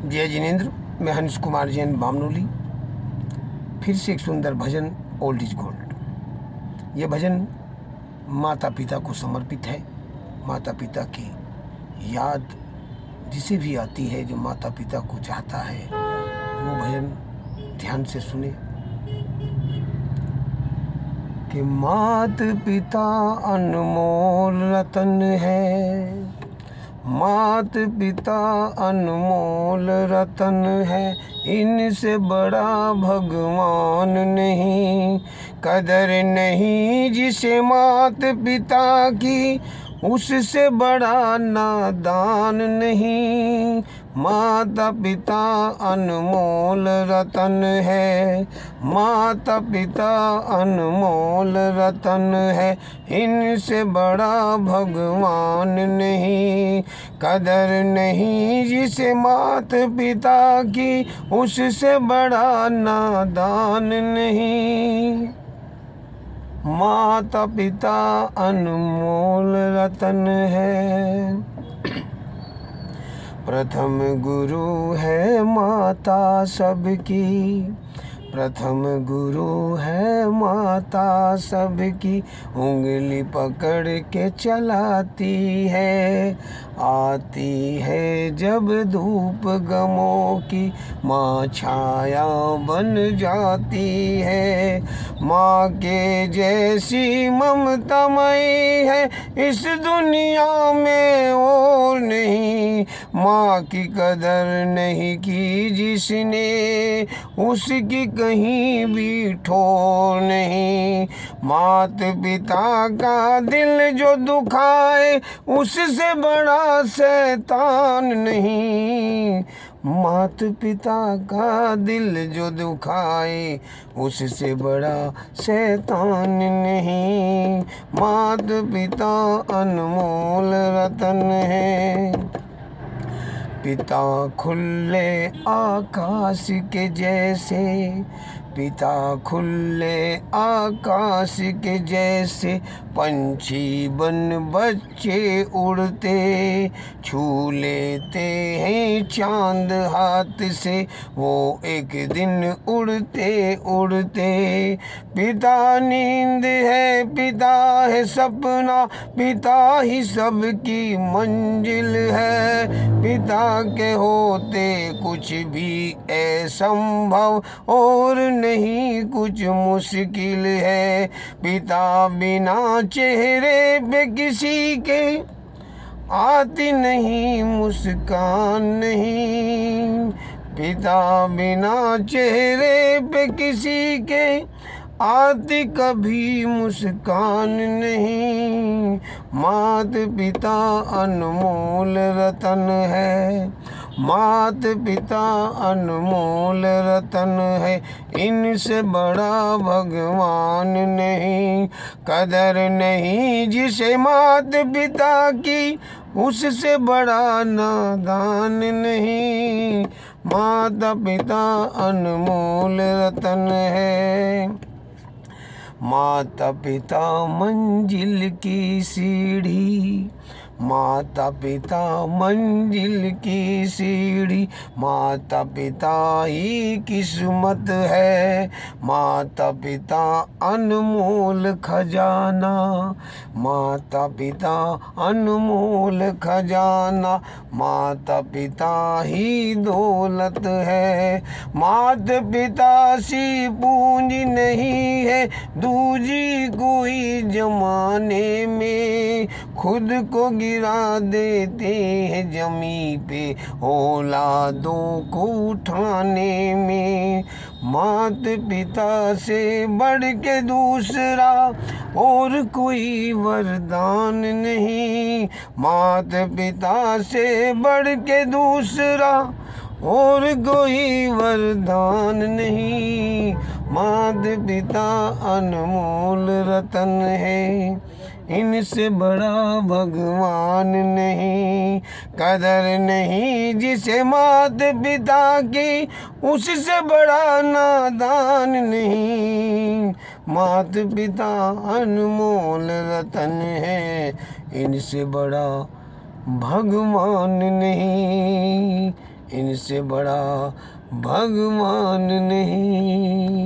जय जिनेंद्र। मैं हंस कुमार जैन बामनोली फिर से एक सुंदर भजन ओल्ड इज गोल्ड। ये भजन माता पिता को समर्पित है। माता पिता की याद जिसे भी आती है, जो माता पिता को चाहता है, वो भजन ध्यान से सुने कि मात पिता अनमोल रतन है, मात पिता अनमोल रतन है, इनसे बड़ा भगवान नहीं। कदर नहीं जिसे मात पिता की, उससे बड़ा नादान नहीं। माता पिता अनमोल रतन है, माता पिता अनमोल रतन है, इनसे बड़ा भगवान नहीं। कदर नहीं जिसे मात पिता की, उससे बड़ा नादान नहीं। माता पिता अनमोल रतन है। प्रथम गुरु है माता सबकी, प्रथम गुरु है माता सबकी, उंगली पकड़ के चलाती है। आती है जब धूप गमों की, माँ छाया बन जाती है। माँ के जैसी ममतामयी है इस दुनिया में और नहीं। माँ की कदर नहीं की जिसने, उसकी कहीं भी ठोर नहीं। मात पिता का दिल जो दुखाए, उससे बड़ा शैतान नहीं। मात पिता का दिल जो दुखाए, उससे बड़ा शैतान नहीं। मात पिता अनमोल रतन है। पिता खुले आकाश के जैसे, पिता खुले आकाश के जैसे, पंछी बन बच्चे उड़ते, छू लेते हैं चांद हाथ से, वो एक दिन उड़ते उड़ते। पिता नींद है, पिता है सपना, पिता ही सबकी मंजिल है। पिता के होते कुछ भी असंभव और नहीं कुछ मुश्किल है। पिता बिना चेहरे पे किसी के, आती नहीं मुस्कान नहीं। पिता बिना चेहरे पे किसी के, आती कभी मुस्कान नहीं। मात पिता अनमोल रतन है, मात पिता अनमोल रतन है, इनसे बड़ा भगवान नहीं। कदर नहीं जिसे मात पिता की, उससे बड़ा नादान नहीं। माता पिता अनमोल रतन है। माता पिता मंजिल की सीढ़ी, माता पिता मंजिल की सीढ़ी, माता पिता ही किस्मत है। माता पिता अनमोल खजाना, माता पिता अनमोल खजाना, माता पिता ही दौलत है। माता पिता सी पूंजी नहीं है दूजी कोई जमाने में, खुद को गिरा देते हैं जमी पे औलादों को उठाने में। मात पिता से बढ़ के दूसरा और कोई वरदान नहीं। मात पिता से बढ़ के दूसरा और कोई वरदान नहीं। मात पिता अनमोल रतन है, इनसे बड़ा भगवान नहीं। कदर नहीं जिसे मात पिता की, उससे बड़ा नादान नहीं। मात पिता अनमोल रतन है, इनसे बड़ा भगवान नहीं। इनसे बड़ा भगवान नहीं।